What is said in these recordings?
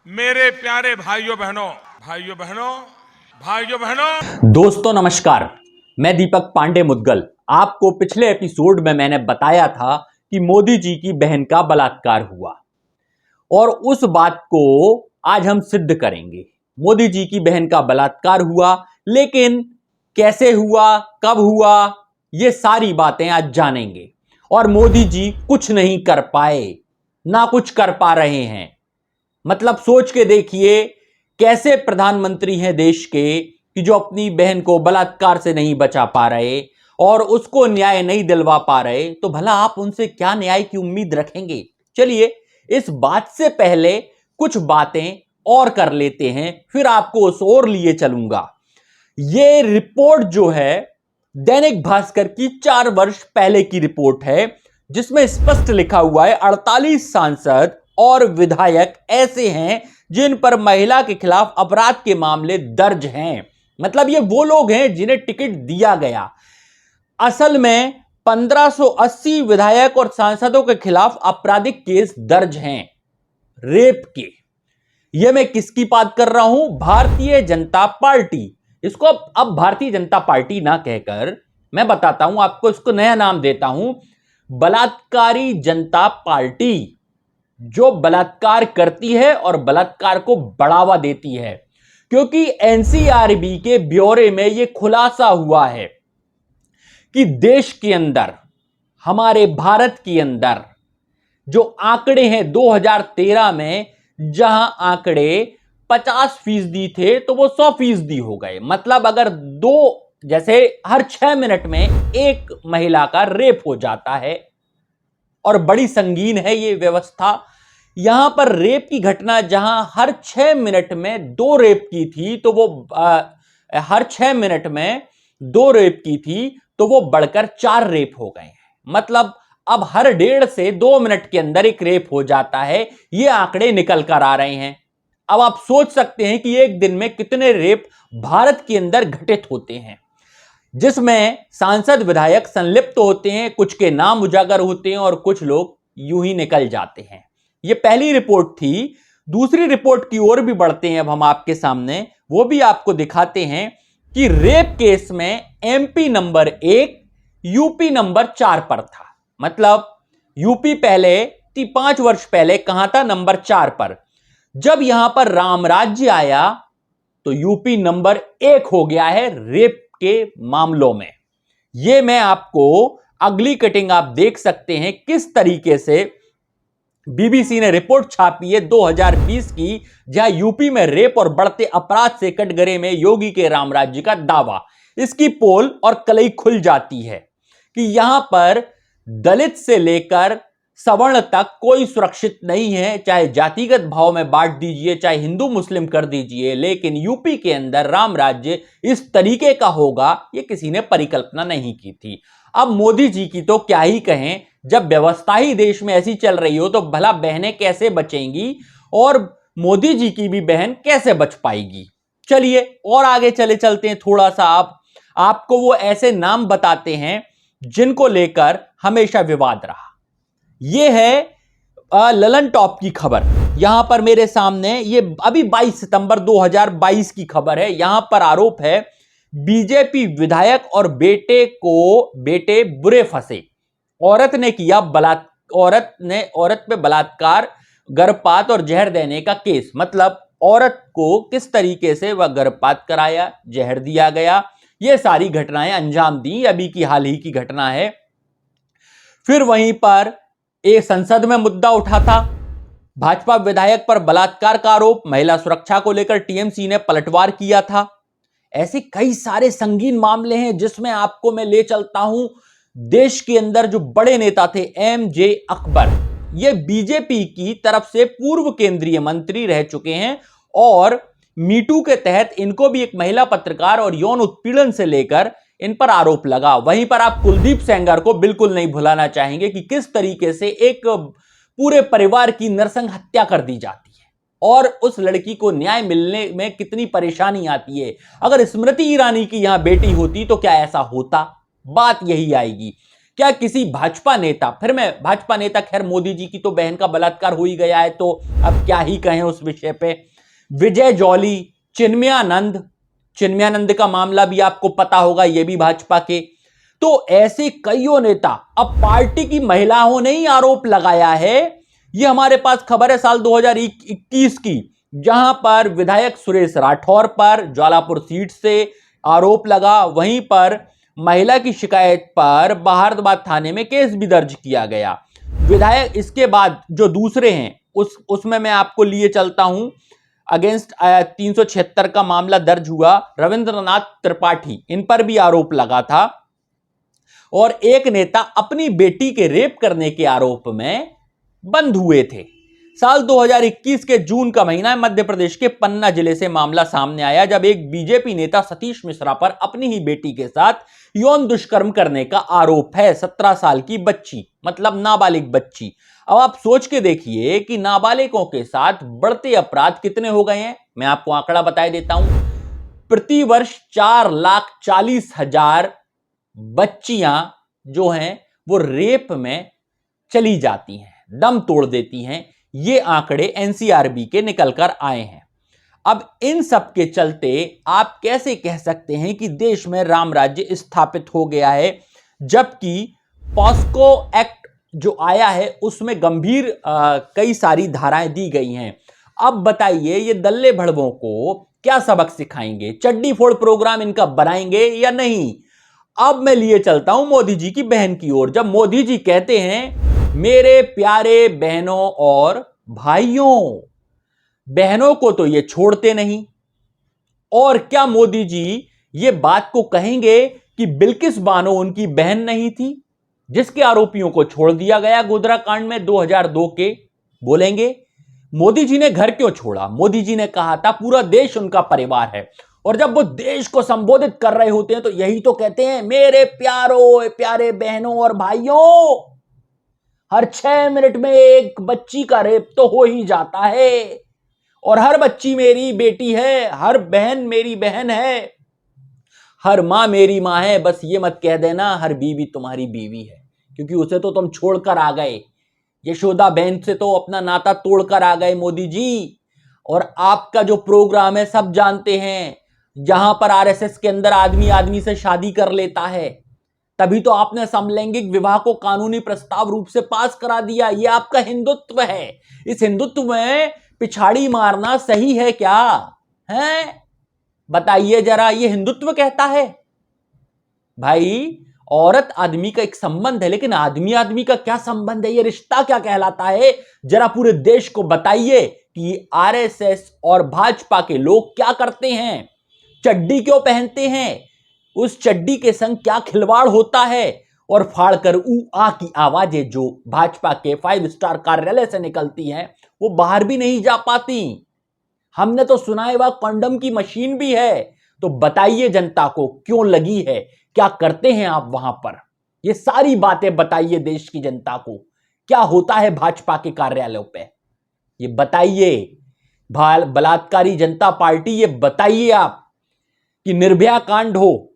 मेरे प्यारे भाइयों बहनों, दोस्तों नमस्कार। मैं दीपक पांडे मुद्गल। आपको पिछले एपिसोड में मैंने बताया था कि मोदी जी की बहन का बलात्कार हुआ और उस बात को आज हम सिद्ध करेंगे। मोदी जी की बहन का बलात्कार हुआ, लेकिन कैसे हुआ, कब हुआ, ये सारी बातें आज जानेंगे। और मोदी जी कुछ नहीं कर पाए, ना कुछ कर पा रहे हैं। मतलब सोच के देखिए, कैसे प्रधानमंत्री हैं देश के कि जो अपनी बहन को बलात्कार से नहीं बचा पा रहे और उसको न्याय नहीं दिलवा पा रहे, तो भला आप उनसे क्या न्याय की उम्मीद रखेंगे। चलिए, इस बात से पहले कुछ बातें और कर लेते हैं, फिर आपको उस ओर लिए चलूंगा। ये रिपोर्ट जो है दैनिक भास्कर की 4 वर्ष पहले की रिपोर्ट है, जिसमें स्पष्ट लिखा हुआ है 48 सांसद और विधायक ऐसे हैं जिन पर महिला के खिलाफ अपराध के मामले दर्ज हैं। मतलब ये वो लोग हैं जिन्हें टिकट दिया गया। असल में 1580 विधायक और सांसदों के खिलाफ आपराधिक केस दर्ज हैं, रेप के। ये मैं किसकी बात कर रहा हूं? भारतीय जनता पार्टी। इसको अब भारतीय जनता पार्टी ना कहकर मैं बताता हूं आपको, इसको नया नाम देता हूं, बलात्कारी जनता पार्टी, जो बलात्कार करती है और बलात्कार को बढ़ावा देती है। क्योंकि एनसीआरबी के ब्यौरे में यह खुलासा हुआ है कि देश के अंदर, हमारे भारत के अंदर जो आंकड़े हैं 2013 में, जहां आंकड़े 50% थे तो वो 100% हो गए। मतलब अगर जैसे हर 6 मिनट में एक महिला का रेप हो जाता है, और बड़ी संगीन है ये व्यवस्था। यहां पर रेप की घटना जहां हर 6 मिनट में 2 रेप की थी, तो वो हर 6 मिनट में 2 रेप की थी तो वो बढ़कर 4 रेप हो गए हैं। मतलब अब हर 1.5 से 2 मिनट के अंदर एक रेप हो जाता है। ये आंकड़े निकल कर आ रहे हैं। अब आप सोच सकते हैं कि एक दिन में कितने रेप भारत के अंदर घटित होते हैं, जिसमें सांसद विधायक संलिप्त होते हैं, कुछ के नाम उजागर होते हैं और कुछ लोग यूं ही निकल जाते हैं। यह पहली रिपोर्ट थी। दूसरी रिपोर्ट की ओर भी बढ़ते हैं अब हम आपके सामने, वो भी आपको दिखाते हैं कि रेप केस में एमपी नंबर 1 यूपी नंबर 4 पर था। मतलब यूपी पहले 5 वर्ष पहले कहां था? नंबर 4 पर। जब यहां पर राम राज्य आया तो यूपी नंबर 1 हो गया है रेप के मामलों में। यह मैं आपको अगली कटिंग आप देख सकते हैं किस तरीके से बीबीसी ने रिपोर्ट छापी है 2020 की, जहां यूपी में रेप और बढ़ते अपराध से कटघरे में योगी के राम राज्य का दावा। इसकी पोल और कलई खुल जाती है कि यहां पर दलित से लेकर सवर्ण तक कोई सुरक्षित नहीं है। चाहे जातिगत भाव में बांट दीजिए, चाहे हिंदू मुस्लिम कर दीजिए, लेकिन यूपी के अंदर राम राज्य इस तरीके का होगा, यह किसी ने परिकल्पना नहीं की थी। अब मोदी जी की तो क्या ही कहें, जब व्यवस्था ही देश में ऐसी चल रही हो तो भला बहनें कैसे बचेंगी और मोदी जी की भी बहन कैसे बच पाएगी। चलिए और आगे चलते हैं थोड़ा सा। आपको वो ऐसे नाम बताते हैं जिनको लेकर हमेशा विवाद रहा। यह है ललन टॉप की खबर। यहां पर मेरे सामने ये अभी 22 सितंबर 2022 की खबर है। यहां पर आरोप है बीजेपी विधायक और बेटे बुरे फंसे। औरत ने किया औरत पे बलात्कार, गर्भपात और जहर देने का केस। मतलब औरत को किस तरीके से वह गर्भपात कराया, जहर दिया गया, ये सारी घटनाएं अंजाम दी। अभी की हाल ही की घटना है। फिर वहीं पर एक संसद में मुद्दा उठा था, भाजपा विधायक पर बलात्कार का आरोप। महिला सुरक्षा को लेकर टीएमसी ने पलटवार किया था। ऐसे कई सारे संगीन मामले हैं जिसमें आपको मैं ले चलता हूं। देश के अंदर जो बड़े नेता थे, एमजे अकबर, ये बीजेपी की तरफ से पूर्व केंद्रीय मंत्री रह चुके हैं और मीटू के तहत इनको भी एक महिला पत्रकार और यौन उत्पीड़न से लेकर इन पर आरोप लगा। वहीं पर आप कुलदीप सेंगर को बिल्कुल नहीं भुलाना चाहेंगे कि किस तरीके से एक पूरे परिवार की नरसंग हत्या कर दी जाती है और उस लड़की को न्याय मिलने में कितनी परेशानी आती है। अगर स्मृति ईरानी की यहां बेटी होती तो क्या ऐसा होता? बात यही आएगी। क्या किसी भाजपा नेता, फिर मैं भाजपा नेता, खैर मोदी जी की तो बहन का बलात्कार हो ही गया है तो अब क्या ही कहें उस विषय पे, विजय जॉली, चिन्मयानंद का मामला भी आपको पता होगा, ये भी भाजपा के। तो ऐसे कईयों नेता, अब पार्टी की महिलाओं ने ही आरोप लगाया है। ये हमारे पास खबर है साल 2021 की, जहां पर विधायक सुरेश राठौर पर ज्वालापुर सीट से आरोप लगा, वहीं पर महिला की शिकायत पर बहादुराबाद थाने में केस भी दर्ज किया गया। विधायक, इसके बाद जो दूसरे हैं उसमें मैं आपको लिए चलता हूं, अगेंस्ट 376 का मामला दर्ज हुआ, रविंद्रनाथ त्रिपाठी, इन पर भी आरोप लगा था। और एक नेता अपनी बेटी के रेप करने के आरोप में बंद हुए थे। साल 2021 के जून का महीना है, मध्य प्रदेश के पन्ना जिले से मामला सामने आया, जब एक बीजेपी नेता सतीश मिश्रा पर अपनी ही बेटी के साथ यौन दुष्कर्म करने का आरोप है। 17 साल की बच्ची, मतलब नाबालिग बच्ची। अब आप सोच के देखिए कि नाबालिगों के साथ बढ़ते अपराध कितने हो गए हैं। मैं आपको आंकड़ा बता देता हूं, प्रति वर्ष 4,40,000 बच्चियां जो हैं वो रेप में चली जाती हैं, दम तोड़ देती हैं। ये आंकड़े एनसीआरबी के निकलकर आए हैं। अब इन सब के चलते आप कैसे कह सकते हैं कि देश में राम राज्य स्थापित हो गया है, जबकि पॉस्को एक्ट जो आया है उसमें गंभीर कई सारी धाराएं दी गई हैं। अब बताइए ये दल्ले भड़वों को क्या सबक सिखाएंगे, चड्डी फोड़ प्रोग्राम इनका बनाएंगे या नहीं। अब मैं लिए चलता हूं मोदी जी की बहन की ओर, जब मोदी जी कहते हैं मेरे प्यारे बहनों और भाइयों, बहनों को तो ये छोड़ते नहीं। और क्या मोदी जी ये बात को कहेंगे कि बिल्किस बानो उनकी बहन नहीं थी जिसके आरोपियों को छोड़ दिया गया गोधरा कांड में 2002 के? बोलेंगे मोदी जी ने घर क्यों छोड़ा? मोदी जी ने कहा था पूरा देश उनका परिवार है, और जब वो देश को संबोधित कर रहे होते हैं तो यही तो कहते हैं मेरे प्यारों प्यारे बहनों और भाइयों। हर 6 मिनट में एक बच्ची का रेप तो हो ही जाता है, और हर बच्ची मेरी बेटी है, हर बहन मेरी बहन है, हर मां मेरी मां है। बस ये मत कह देना हर बीवी तुम्हारी बीवी है, क्योंकि उसे तो तुम छोड़कर आ गए, यशोदा बहन से तो अपना नाता तोड़कर आ गए मोदी जी। और आपका जो प्रोग्राम है सब जानते हैं, जहां पर आरएसएस के अंदर आदमी आदमी से शादी कर लेता है, तभी तो आपने समलैंगिक विवाह को कानूनी प्रस्ताव रूप से पास करा दिया। ये आपका हिंदुत्व है। इस हिंदुत्व में पिछाड़ी मारना सही है क्या है? बताइए जरा, ये हिंदुत्व कहता है? भाई औरत आदमी का एक संबंध है, लेकिन आदमी आदमी का क्या संबंध है? ये रिश्ता क्या कहलाता है? जरा पूरे देश को बताइए कि आरएसएस और भाजपा के लोग क्या करते हैं, चड्डी क्यों पहनते हैं, उस चड्डी के संग क्या खिलवाड़ होता है, और फाड़कर ऊ आ की आवाजें जो भाजपा के 5 स्टार कार्यालय से निकलती हैं वो बाहर भी नहीं जा पाती। हमने तो सुना है वह कंडम की मशीन भी है। तो बताइए जनता को क्यों लगी है, क्या करते हैं आप वहां पर? ये सारी बातें बताइए देश की जनता को, क्या होता है भाजपा के कार्यालयों पे, ये बताइए। बलात्कारी जनता पार्टी, ये बताइए आप कि निर्भया कांड हो,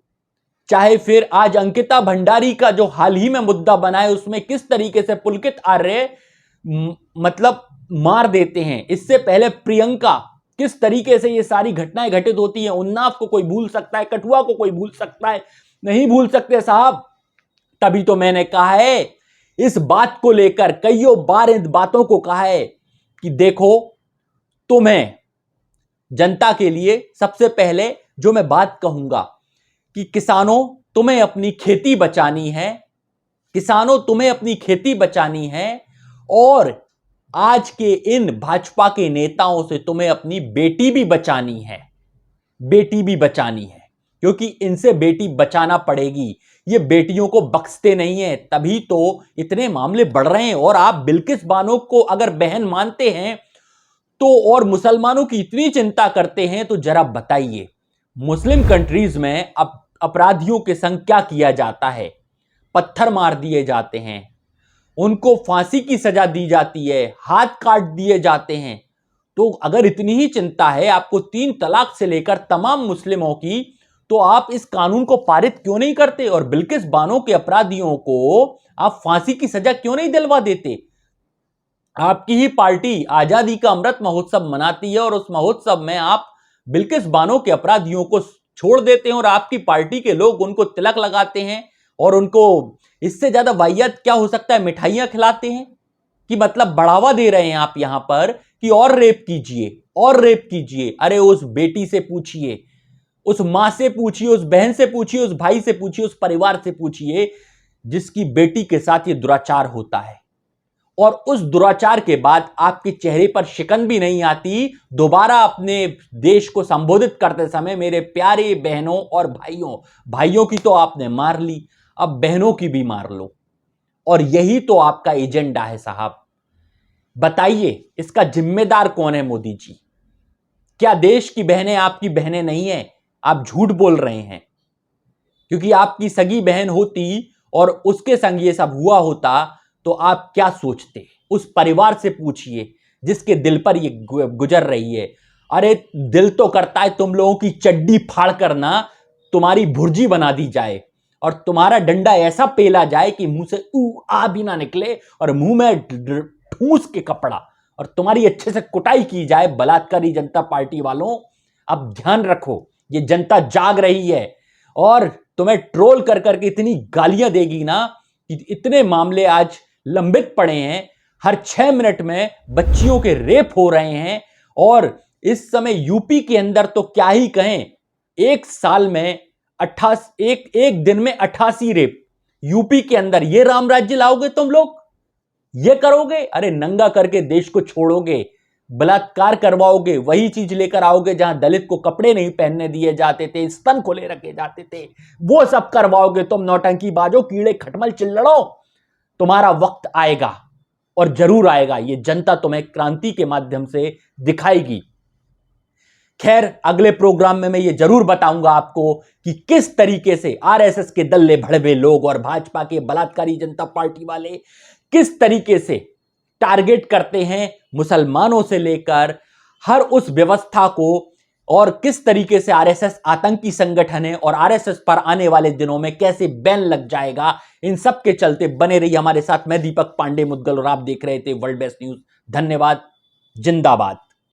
चाहे फिर आज अंकिता भंडारी का जो हाल ही में मुद्दा बना है, उसमें किस तरीके से पुलकित आर्य मतलब मार देते हैं, इससे पहले प्रियंका, किस तरीके से ये सारी घटनाएं घटित होती हैं। उन्नाव को कोई भूल सकता है, कठुआ को कोई भूल सकता है, नहीं भूल सकते साहब। तभी तो मैंने कहा है, इस बात को लेकर कईयों बार इन बातों को कहा है कि देखो, तुम्हें जनता के लिए सबसे पहले जो मैं बात कहूंगा कि किसानों, तुम्हें अपनी खेती बचानी है, किसानों तुम्हें अपनी खेती बचानी है, और आज के इन भाजपा के नेताओं से तुम्हें अपनी बेटी भी बचानी है, बेटी भी बचानी है, क्योंकि इनसे बेटी बचाना पड़ेगी। ये बेटियों को बख्शते नहीं है, तभी तो इतने मामले बढ़ रहे हैं। और आप बिल्किस बानो को अगर बहन मानते हैं तो, और मुसलमानों की इतनी चिंता करते हैं, तो जरा बताइए मुस्लिम कंट्रीज में अब अपराधियों के संग क्या किया जाता है? पत्थर मार दिए जाते हैं, उनको फांसी की सजा दी जाती है, हाथ काट दिए जाते हैं। तो अगर इतनी ही चिंता है आपको 3 तलाक से लेकर तमाम मुस्लिमों की, तो आप इस कानून को पारित क्यों नहीं करते और बिल्किस बानो के अपराधियों को आप फांसी की सजा क्यों नहीं दिलवा देते? आपकी ही पार्टी आजादी का अमृत महोत्सव मनाती है और उस महोत्सव में आप बिल्किस बानो के अपराधियों को छोड़ देते हैं और आपकी पार्टी के लोग उनको तिलक लगाते हैं और उनको इससे ज्यादा वाहियात क्या हो सकता है, मिठाइयां खिलाते हैं कि मतलब बढ़ावा दे रहे हैं आप यहां पर कि और रेप कीजिए और रेप कीजिए। अरे उस बेटी से पूछिए, उस मां से पूछिए, उस बहन से पूछिए, उस भाई से पूछिए, उस परिवार से पूछिए जिसकी बेटी के साथ ये दुराचार होता है और उस दुराचार के बाद आपके चेहरे पर शिकन भी नहीं आती दोबारा अपने देश को संबोधित करते समय। मेरे प्यारे बहनों और भाइयों, भाइयों की तो आपने मार ली, अब बहनों की भी मार लो। और यही तो आपका एजेंडा है साहब। बताइए इसका जिम्मेदार कौन है? मोदी जी। क्या देश की बहनें आपकी बहनें नहीं है? आप झूठ बोल रहे हैं, क्योंकि आपकी सगी बहन होती और उसके संग ये सब हुआ होता तो आप क्या सोचते? उस परिवार से पूछिए जिसके दिल पर ये गुजर रही है। अरे दिल तो करता है तुम लोगों की चड्डी फाड़ करना तुम्हारी भुर्जी बना दी जाए और तुम्हारा डंडा ऐसा पेला जाए कि मुंह से ऊ आ भी ना निकले और मुंह में ठूस के कपड़ा, और तुम्हारी अच्छे से कुटाई की जाए। बलात्कारी जनता पार्टी वालों, अब ध्यान रखो, ये जनता जाग रही है और तुम्हें ट्रोल कर करके इतनी गालियां देगी ना कि इतने मामले आज लंबित पड़े हैं। हर 6 मिनट में बच्चियों के रेप हो रहे हैं और इस समय यूपी के अंदर तो क्या ही कहें, एक साल में एक दिन में 88 रेप यूपी के अंदर। ये राम राज्य लाओगे तुम लोग? ये करोगे? अरे नंगा करके देश को छोड़ोगे, बलात्कार करवाओगे, वही चीज लेकर आओगे जहां दलित को कपड़े नहीं पहनने दिए जाते थे, स्तन खुले रखे जाते थे, वो सब करवाओगे तुम। नौटंकी बाजो, कीड़े खटमल चिल्लड़ो, तुम्हारा वक्त आएगा और जरूर आएगा। ये जनता तुम्हें क्रांति के माध्यम से दिखाएगी। खैर अगले प्रोग्राम में मैं ये जरूर बताऊंगा आपको कि किस तरीके से आरएसएस के दल्ले भड़वे लोग और भाजपा के बलात्कारी जनता पार्टी वाले किस तरीके से टारगेट करते हैं मुसलमानों से लेकर हर उस व्यवस्था को, और किस तरीके से आरएसएस आतंकी संगठन है और आरएसएस पर आने वाले दिनों में कैसे बैन लग जाएगा। इन सब के चलते बने रहिए हमारे साथ। मैं दीपक पांडे मुदगल और आप देख रहे थे वर्ल्ड बेस्ट न्यूज। धन्यवाद। जिंदाबाद।